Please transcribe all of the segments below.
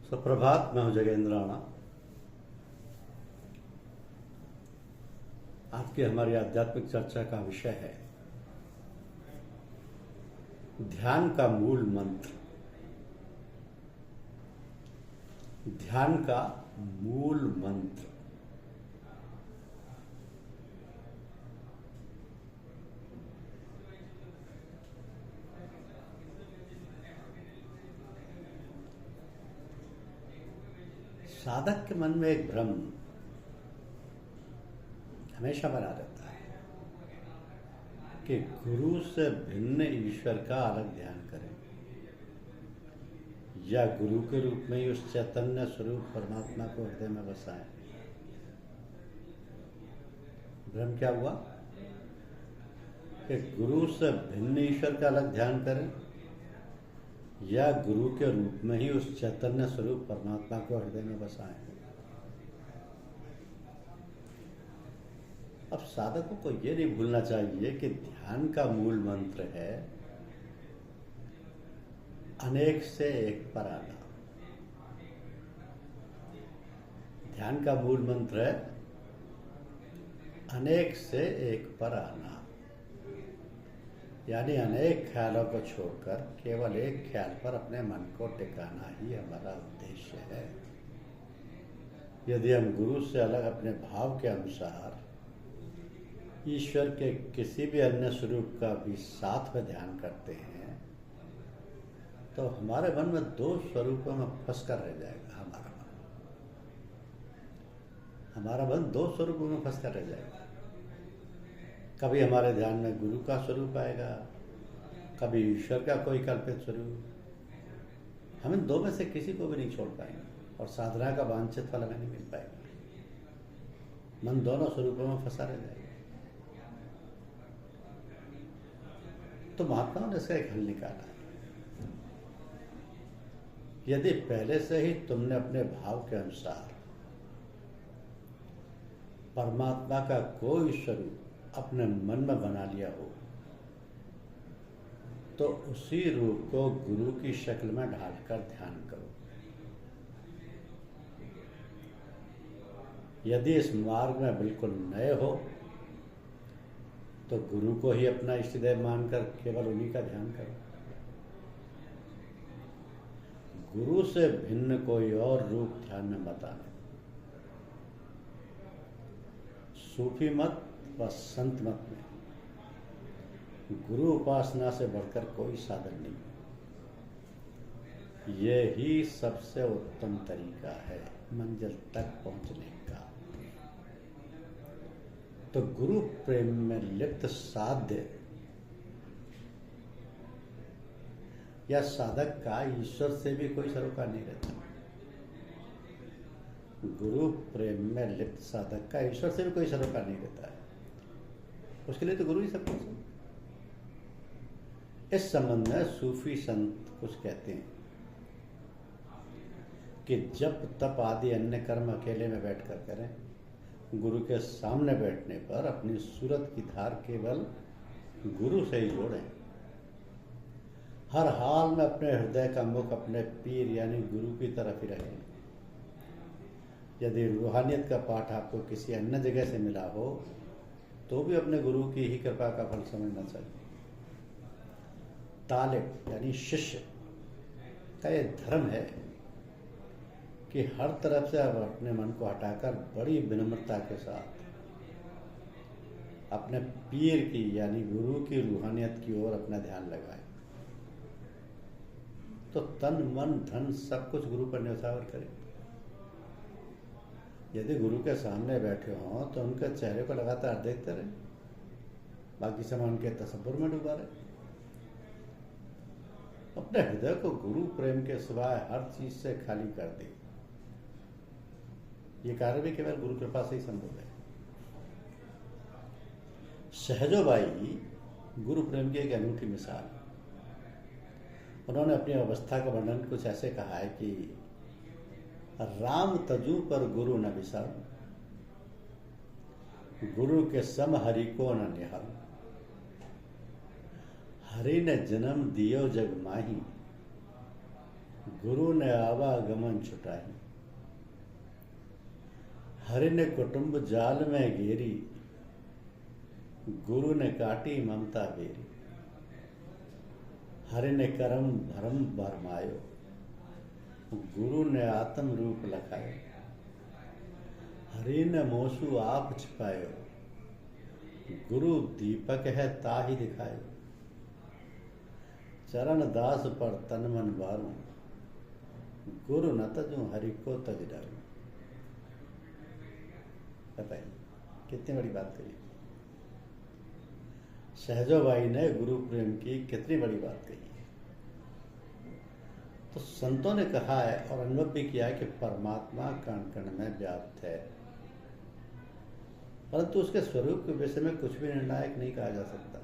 सुप्रभात। मैं हूं जगेंद्र राणा। आज की हमारी आध्यात्मिक चर्चा का विषय है ध्यान का मूल मंत्र। ध्यान का मूल मंत्र। साधक के मन में एक भ्रम हमेशा बना रहता है कि गुरु से भिन्न ईश्वर का अलग ध्यान करें या गुरु के रूप में ही उस चैतन्य स्वरूप परमात्मा को हृदय में बसाएं। भ्रम क्या हुआ कि गुरु से भिन्न ईश्वर का अलग ध्यान करें या गुरु के रूप में ही उस चैतन्य स्वरूप परमात्मा को हृदय में बसाएं। अब साधकों को यह नहीं भूलना चाहिए कि ध्यान का मूल मंत्र है अनेक से एक पर आना। ध्यान का मूल मंत्र है अनेक से एक पर आना, यानी अनेक ख्यालों को छोड़कर केवल एक ख्याल पर अपने मन को टिकाना ही हमारा उद्देश्य है। यदि हम गुरु से अलग अपने भाव के अनुसार ईश्वर के किसी भी अन्य स्वरूप का भी साथ में ध्यान करते हैं तो हमारे मन में दो स्वरूपों में फंस कर रह जाएगा। हमारा मन दो स्वरूपों में फंस कर रह जाएगा। कभी हमारे ध्यान में गुरु का स्वरूप आएगा, कभी ईश्वर का कोई कल्पित स्वरूप। हम इन दो में से किसी को भी नहीं छोड़ पाएंगे और साधना का वांछित फल हमें नहीं मिल पाएगा। मन दोनों स्वरूपों में फंसा रह जाएगा। तो महात्माओं ने इसका एक हल निकाला है। यदि पहले से ही तुमने अपने भाव के अनुसार परमात्मा का कोई स्वरूप अपने मन में बना लिया हो तो उसी रूप को गुरु की शक्ल में ढालकर ध्यान करो। यदि इस मार्ग में बिल्कुल नए हो तो गुरु को ही अपना इष्टदेव मानकर केवल उन्हीं का ध्यान करो। गुरु से भिन्न कोई और रूप ध्यान में मत आने। सूफी मत व संत मत में गुरु उपासना से बढ़कर कोई साधन नहीं। ये ही सबसे उत्तम तरीका है मंजिल तक पहुंचने का। तो गुरु प्रेम में लिप्त साध्य या साधक का ईश्वर से भी कोई सरोकार नहीं रहता। गुरु प्रेम में लिप्त साधक का ईश्वर से भी कोई सरोकार नहीं रहता है। उसके लिए तो गुरु ही सब कुछ है। इस संबंध में सूफी संत कुछ कहते हैं कि जप तप आदि अन्य कर्म अकेले में बैठकर करें, गुरु के सामने बैठने पर अपनी सूरत की धार केवल गुरु से ही जोड़ें। हर हाल में अपने हृदय का मुख अपने पीर यानी गुरु की तरफ ही रखें। यदि रूहानियत का पाठ आपको किसी अन्य जगह से मिला हो तो भी अपने गुरु की ही कृपा का फल समझना चाहिए। तालिब यानी शिष्य का यह धर्म है कि हर तरफ से आप अपने मन को हटाकर बड़ी विनम्रता के साथ अपने पीर की यानी गुरु की रूहानियत की ओर अपना ध्यान लगाए। तो तन मन धन सब कुछ गुरु पर न्यौछावर करें। यदि गुरु के सामने बैठे हों तो उनके चेहरे को लगातार देखते रहें, बाकी समय उनके तसव्वुर में डूबा रहे। अपने हृदय को गुरु प्रेम के सिवाय हर चीज से खाली कर दे। ये कार्य भी केवल गुरु कृपा से ही संभव है। सहजोबाई गुरु प्रेम की एक अनूठी मिसाल। उन्होंने अपनी अवस्था का वर्णन कुछ ऐसे कहा है कि राम तजू पर गुरु न विसर, गुरु के सम हरि को न निहल। हरि ने जन्म दियो जग माही, गुरु ने आवागमन छुटाई, हरि ने कुटुंब जाल में घेरी, गुरु ने काटी ममता बेरी। हरि ने कर्म भरम भरमायो, गुरु ने आत्म रूप लखायो। हरि ने मोसु आप छिपायो, गुरु दीपक है ताहि दिखायो। चरण दास पर तन मन बारू, गुरु न तजू हरि को तज डालू। बताइए कितनी बड़ी बात कही। सहजोबाई ने गुरु प्रेम की कितनी बड़ी बात कही है। तो संतों ने कहा है और अनुभव भी किया है कि परमात्मा कण कण में व्याप्त है, परंतु उसके स्वरूप के विषय में कुछ भी निर्णायक नहीं कहा जा सकता।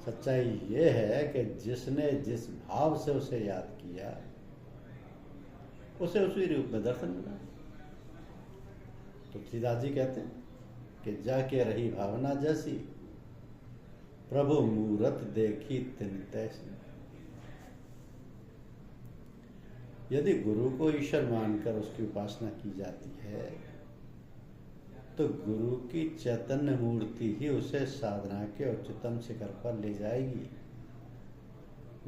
सच्चाई ये है कि जिसने जिस भाव से उसे याद किया उसे उसी रूप में दर्शन मिला। तुलसीदास जी कहते हैं कि जाके रही भावना जैसी, प्रभु मूरत देखी तिन तैसी। यदि गुरु को ईश्वर मानकर उसकी उपासना की जाती है तो गुरु की चैतन्य मूर्ति ही उसे साधना के उच्चतम शिखर पर ले जाएगी।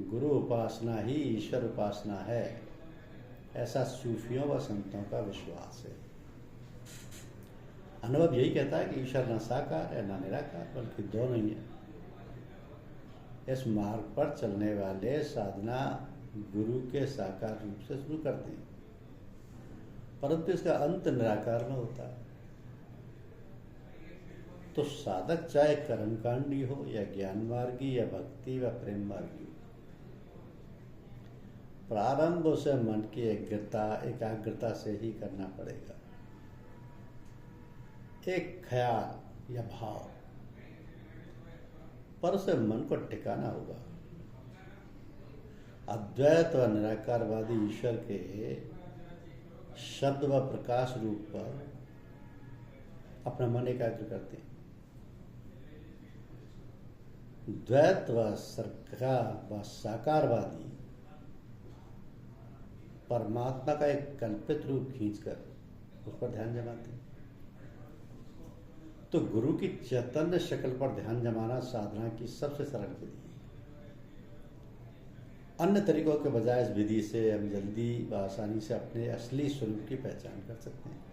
गुरु उपासना ही ईश्वर उपासना है, ऐसा सूफियों व संतों का विश्वास है। अनुभव यही कहता है कि ईश्वर न साकार है न निराकार, बल्कि दोनों ही है। इस मार्ग पर चलने वाले साधना गुरु के साकार रूप से शुरू करते हैं, परंतु इसका अंत निराकार में होता है। तो साधक चाहे कर्मकांडी हो या ज्ञान मार्गी या भक्ति व प्रेम मार्गी, प्रारंभ उसे मन की एकाग्रता से ही करना पड़ेगा। एक ख्याल या भाव पर उसे मन को टिकाना होगा। अद्वैत व निराकारवादी ईश्वर के शब्द व प्रकाश रूप पर अपना मन एकाग्र करते हैं। द्वैत व साकारवादी परमात्मा का एक कल्पित रूप खींचकर उस पर ध्यान जमाते हैं। तो गुरु की चैतन्य शक्ल पर ध्यान जमाना साधना की सबसे सरल विधि है। अन्य तरीकों के बजाय इस विधि से हम जल्दी व आसानी से अपने असली स्वरूप की पहचान कर सकते हैं।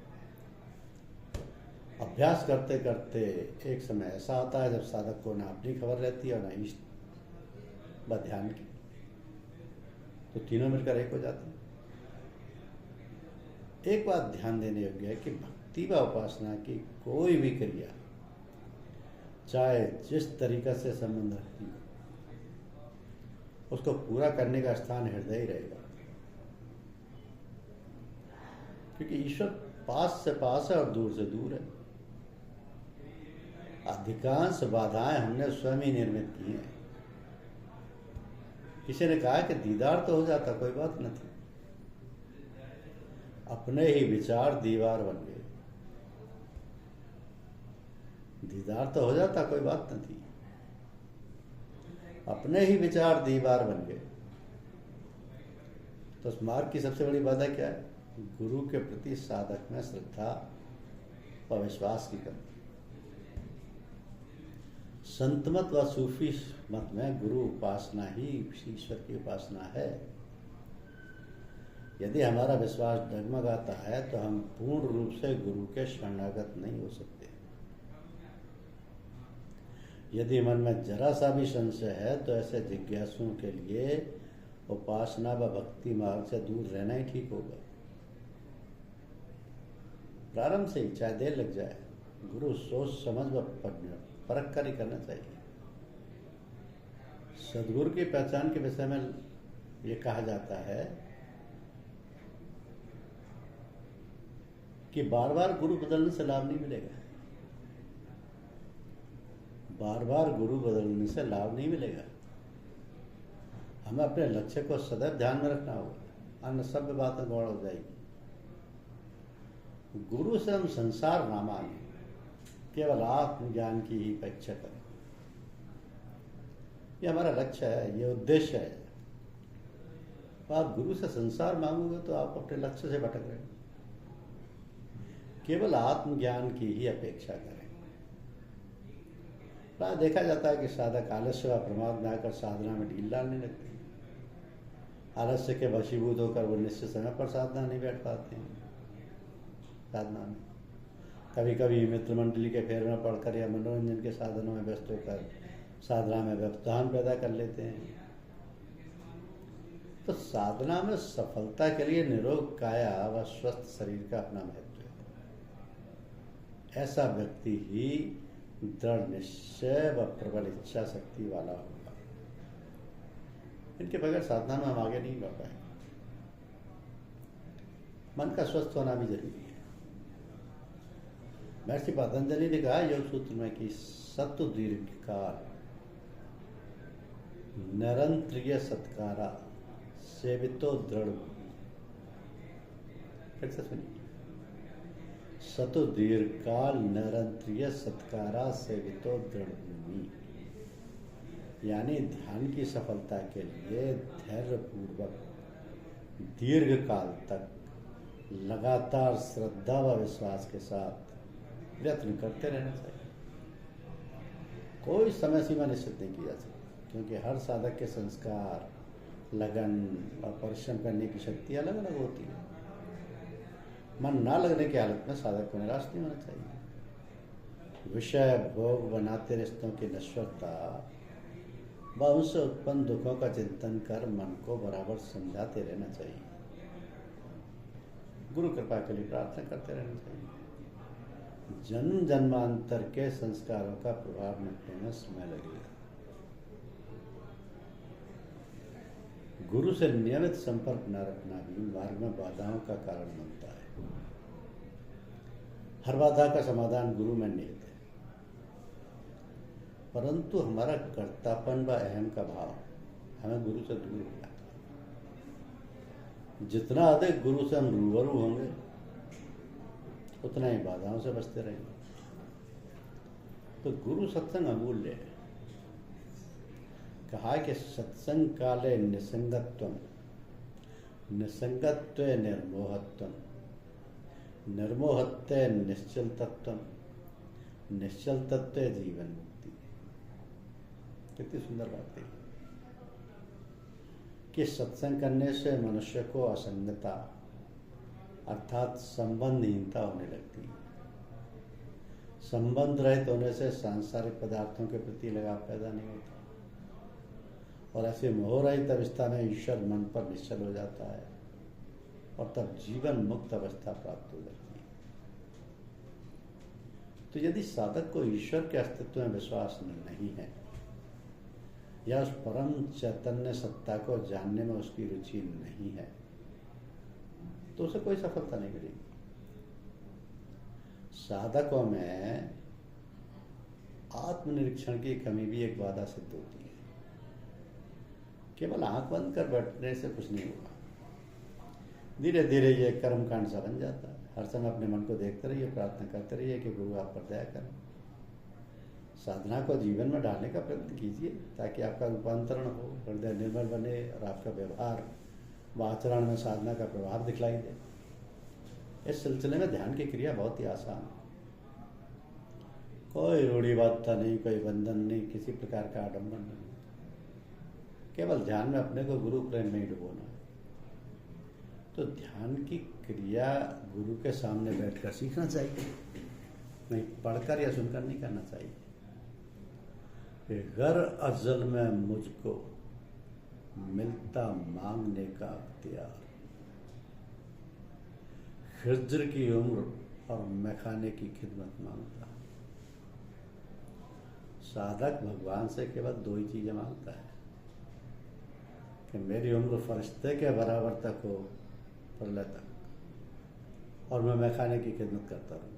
अभ्यास करते करते एक समय ऐसा आता है जब साधक को ना अपनी खबर रहती है और ना इष्ट व ध्यान की, तो तीनों मिलकर एक हो जाते हैं। एक बात ध्यान देने योग्य है कि भक्ति व उपासना की कोई भी क्रिया चाहे जिस तरीका से संबंध रखती हो, उसको पूरा करने का स्थान हृदय ही रहेगा। क्योंकि ईश्वर पास से पास है और दूर से दूर है। अधिकांश बाधाएं हमने स्वयं ही निर्मित की हैं। किसी ने कहा कि दीदार तो हो जाता, कोई बात न थी। अपने ही विचार दीवार बन गए। दीदार तो हो जाता, कोई बात न थी। अपने ही विचार दीवार बन गए। तो उस मार्ग की सबसे बड़ी बाधा क्या है? गुरु के प्रति साधक में श्रद्धा व विश्वास की कमी। संत मत व सूफी मत में गुरु उपासना ही ईश्वर की उपासना है। यदि हमारा विश्वास डगमगाता है तो हम पूर्ण रूप से गुरु के शरणागत नहीं हो सकते। यदि मन में जरा सा भी संशय है तो ऐसे जिज्ञासुओं के लिए उपासना व भक्ति मार्ग से दूर रहना ही ठीक होगा। प्रारंभ से ही चाहे देर लग जाए, गुरु सोच समझ व परख कर ही करना चाहिए। सदगुरु की पहचान के विषय में ये कहा जाता है कि बार बार गुरु बदलने से लाभ नहीं मिलेगा। बार बार गुरु बदलने से लाभ नहीं मिलेगा। हमें अपने लक्ष्य को सदैव ध्यान में रखना होगा, अन्य सब बातें गौड़ हो जाएगी। गुरु से हम संसार ना माने, केवल आत्मज्ञान की ही अपेक्षा करें। ये हमारा लक्ष्य है, ये उद्देश्य है। आप गुरु से संसार मांगोगे तो आप अपने लक्ष्य से भटक रहे हैं। केवल आत्मज्ञान की ही अपेक्षा करें। प्राय देखा जाता है कि साधक आलस्य व प्रमाद में आकर साधना में ढील डालने लगते हैं। आलस्य के वशीभूत होकर वो निश्चित समय पर साधना नहीं बैठ पाते हैं। साधना में कभी कभी मित्र मंडली के फेर में पड़कर या मनोरंजन के साधनों में व्यस्त होकर साधना में व्यवधान पैदा कर लेते हैं। तो साधना में सफलता के लिए निरोग काया व स्वस्थ शरीर का अपना महत्व है। ऐसा व्यक्ति ही दृढ़ निश्चय व प्रबल इच्छा शक्ति वाला होगा। इनके बगैर साधना में हम आगे नहीं बढ़ पाएंगे। मन का स्वस्थ होना भी जरूरी है। महर्षि पतंजलि ने कहा योग सूत्र में कि सत्व दीर्घकाल निरंतरीय सत्कारा सेवितो दृढ़। फिर से सुनिए, सतो दीर्घकाल निरंतरीय सत्कारा सेवितो दृढ़ भूमि। यानी ध्यान की सफलता के लिए धैर्य पूर्वक दीर्घ काल तक लगातार श्रद्धा व विश्वास के साथ प्रयत्न करते रहना चाहिए। कोई समय सीमा निश्चित नहीं की जा सकती, क्योंकि हर साधक के संस्कार, लगन और परिश्रम करने की शक्ति अलग अलग होती है। मन ना लगने की हालत में साधक को निराश नहीं होना चाहिए। विषय भोग बनाते रिश्तों की नश्वरता व उनसे उत्पन्न दुखों का चिंतन कर मन को बराबर समझाते रहना चाहिए। गुरु कृपा के लिए प्रार्थना करते रहना चाहिए। जन्म जन्मांतर के संस्कारों का प्रभाव मिटने में समय लगेगा। गुरु से नियमित संपर्क न रखना भी मार्ग में बाधाओं का कारण बनता है। हर बाधा का समाधान गुरु में निहित है, परंतु हमारा कर्तापन व अहम का भाव हमें गुरु से दूर हो जाता है। जितना अधिक गुरु से हम रूबरू होंगे उतना ही बाधाओं से बचते रहेंगे। तो गुरु सत्संग अमूल्य है। कहा कि सत्संग काले निसंगत्वम, निसंगत्व निर्मोहत्वम, निर्मोहत्व निश्चल तत्वम, निश्चल तत्व जीवन मुक्ति। कितनी सुंदर बात है कि सत्संग करने से मनुष्य को असंगता अर्थात संबंधहीनता होने लगती है। संबंध रहित होने से सांसारिक पदार्थों के प्रति लगाव पैदा नहीं होता, और ऐसे मोह रहित अवस्था में ईश्वर मन पर निश्चल हो जाता है और तब जीवन मुक्त अवस्था प्राप्त हो जाती है। तो यदि साधक को ईश्वर के अस्तित्व में विश्वास नहीं है या उस परम चैतन्य सत्ता को जानने में उसकी रुचि नहीं है, तो उसे कोई सफलता नहीं मिलेगी। साधकों में आत्मनिरीक्षण की कमी भी एक बाधा सिद्ध होती है। केवल आंख बंद कर बैठने से कुछ नहीं होगा। धीरे धीरे ये कर्मकांड सा बन जाता है। हर समय अपने मन को देखते रहिए, प्रार्थना करते रहिए कि गुरु आप पर दया करें। साधना को जीवन में डालने का प्रयत्न कीजिए ताकि आपका रूपांतरण हो, हृदय निर्मल बने और आपका व्यवहार व आचरण में साधना का प्रभाव दिखलाई दे। इस सिलसिले में ध्यान की क्रिया बहुत ही आसान है। कोई रूढ़िवादिता नहीं, कोई बंधन नहीं, किसी प्रकार का आडंबर नहीं। केवल ध्यान में अपने को गुरु प्रेम में ही डुबोना है। तो ध्यान की क्रिया गुरु के सामने बैठकर सीखना चाहिए, नहीं पढ़कर या सुनकर नहीं करना चाहिए। गर अजल में मुझको मिलता मांगने का अख्तियार, खिज्र की उम्र और मैखाने की खिदमत मांगता। साधक भगवान से केवल दो ही चीजें मांगता है कि मेरी उम्र फरिश्ते के बराबर तक हो, प्रलय तक, और मैं मैखाने की खिदमत करता रहूं।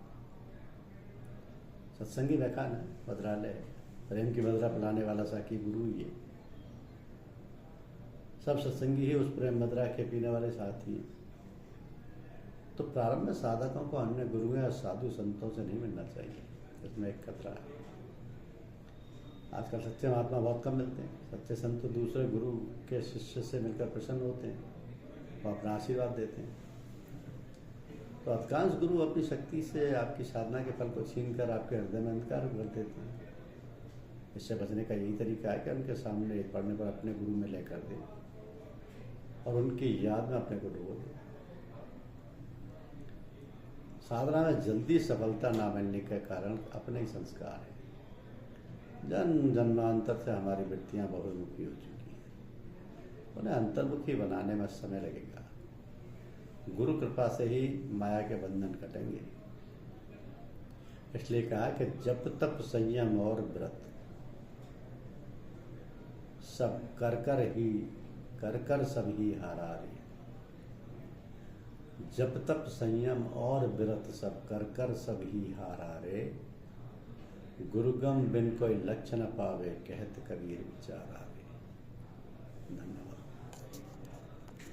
सत्संगी मैखान है, मदरालय है, प्रेम की मदरा पिलाने वाला साकी गुरु ही है। सब सत्संगी ही उस प्रेम मदरा के पीने वाले साथी। तो प्रारंभ में साधकों को अन्य गुरुओं या साधु संतों से नहीं मिलना चाहिए, इसमें एक खतरा है। आजकल सच्चे महात्मा बहुत कम मिलते हैं। सच्चे संत तो दूसरे गुरु के शिष्य से मिलकर प्रसन्न होते हैं, वो अपना आशीर्वाद देते हैं। तो अधिकांश गुरु अपनी शक्ति से आपकी साधना के फल को छीनकर आपके हृदय में अंधकार भर देते हैं। इससे बचने का यही तरीका है कि उनके सामने पढ़ने पर अपने गुरु में लय कर दें और उनकी याद में अपने को डुबो दें। साधना में जल्दी सफलता ना मिलने के कारण अपने ही संस्कार है। जन्म जन्मांतर से हमारी वृत्तियां बहुमुखी हो चुकी हैं, उन्हें अंतर्मुखी बनाने में समय लगेगा। गुरु कृपा से ही माया के बंधन कटेंगे। इसलिए कहा कि जप तप संयम और व्रत सब कर सब ही हारा रे। जप तप संयम और व्रत सब कर सब ही हारा रे। गुरुगम बिन कोई लक्ष्य न पावे, कहत कबीर विचारा रे। धन्यवाद।